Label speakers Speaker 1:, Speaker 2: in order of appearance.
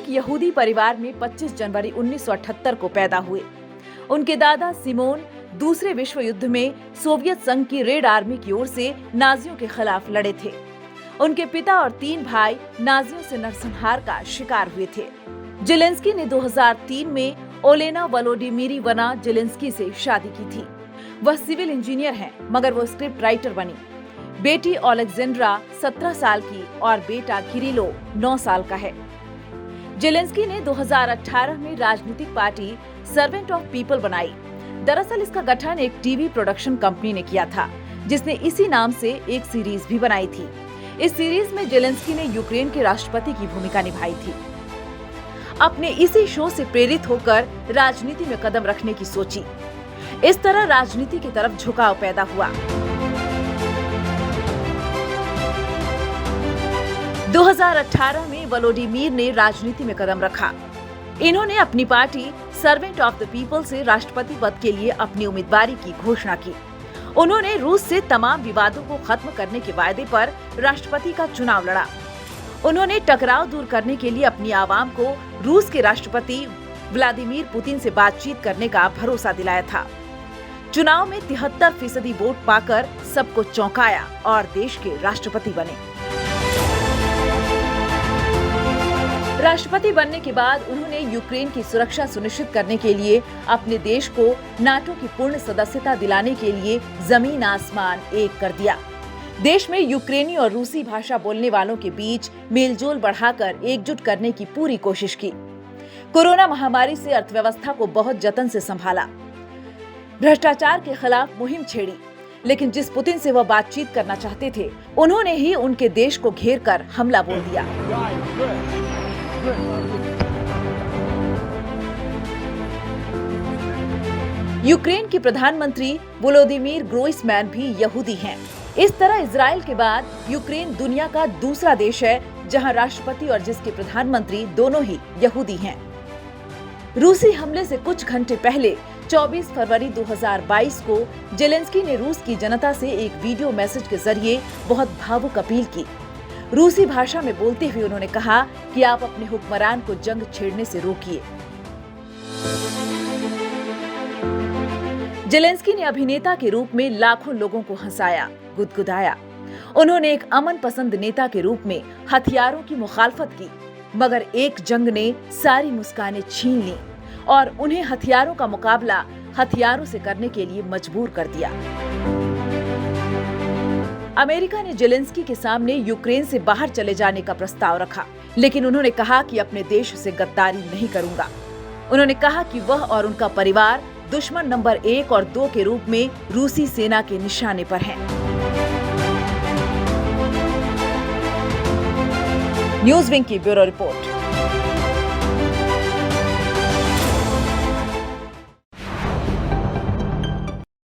Speaker 1: एक यहूदी परिवार में 25 जनवरी 1978 को पैदा हुए। उनके दादा सिमोन दूसरे विश्व युद्ध में सोवियत संघ की रेड आर्मी की ओर से नाजियों के खिलाफ लड़े थे। उनके पिता और 3 भाई नाजियों से नरसंहार का शिकार हुए थे। जेलेंस्की ने 2003 में ओलेना वोलोडिमीरिवना जेलेंस्की से शादी की थी। वह सिविल इंजीनियर हैं, मगर वो स्क्रिप्ट राइटर बनी। बेटी ओलेक्जेंड्रा 17 साल की और बेटा किरिलो 9 साल का है। जेलेंस्की ने 2018 में राजनीतिक पार्टी सर्वेंट ऑफ पीपल बनाई। दरअसल इसका गठन एक टीवी प्रोडक्शन कंपनी ने किया था, जिसने इसी नाम से एक सीरीज भी बनाई थी। इस सीरीज में जेलेंस्की ने यूक्रेन के राष्ट्रपति की भूमिका निभाई थी। अपने इसी शो से प्रेरित होकर राजनीति में कदम रखने की सोची। इस तरह राजनीति की तरफ झुकाव पैदा हुआ। 2018 में वोलोडिमीर ने राजनीति में कदम रखा। इन्होंने अपनी party servant of the people से राष्ट्रपति पद के लिए अपनी उम्मीदवारी की घोषणा की। उन्होंने रूस से तमाम विवादों को खत्म करने के वायदे पर राष्ट्रपति का चुनाव लड़ा। उन्होंने टकराव दूर करने के लिए अपनी आवाम को रूस के राष्ट्रपति व्लादिमीर पुतिन से बातचीत करने का भरोसा दिलाया था। चुनाव में 73% वोट पाकर सबको चौंकाया और देश के राष्ट्रपति बने। राष्ट्रपति बनने के बाद उन्होंने यूक्रेन की सुरक्षा सुनिश्चित करने के लिए अपने देश को नाटो की पूर्ण सदस्यता दिलाने के लिए जमीन आसमान एक कर दिया। देश में यूक्रेनी और रूसी भाषा बोलने वालों के बीच मेलजोल बढ़ाकर एकजुट करने की पूरी कोशिश की। कोरोना महामारी से अर्थव्यवस्था को बहुत जतन से संभाला। भ्रष्टाचार के खिलाफ मुहिम छेड़ी, लेकिन जिस पुतिन से वह बातचीत करना चाहते थे, उन्होंने ही उनके देश को घेर कर हमला बोल दिया। यूक्रेन के प्रधानमंत्री वोलोदिमीर ग्रोइसमैन भी यहूदी हैं। इस तरह इजराइल के बाद यूक्रेन दुनिया का दूसरा देश है जहां राष्ट्रपति और जिसके प्रधानमंत्री दोनों ही यहूदी हैं। रूसी हमले से कुछ घंटे पहले 24 फरवरी 2022 को जेलेंस्की ने रूस की जनता से एक वीडियो मैसेज के जरिए बहुत भावुक अपील की। रूसी भाषा में बोलते हुए उन्होंने कहा कि आप अपने हुक्मरान को जंग छेड़ने से रोकिए। जेलेंस्की ने अभिनेता के रूप में लाखों लोगों को हंसाया, गुदगुदाया। उन्होंने एक अमन पसंद नेता के रूप में हथियारों की मुखालफत की, मगर एक जंग ने सारी मुस्कानें छीन ली और उन्हें हथियारों का मुकाबला हथियारों से करने के लिए मजबूर कर दिया। अमेरिका ने जेलेंस्की के सामने यूक्रेन से बाहर चले जाने का प्रस्ताव रखा, लेकिन उन्होंने कहा कि अपने देश से गद्दारी नहीं करूंगा। उन्होंने कहा कि वह और उनका परिवार दुश्मन नंबर 1 और 2 के रूप में रूसी सेना के निशाने पर हैं। न्यूज़ विंग की ब्यूरो रिपोर्ट।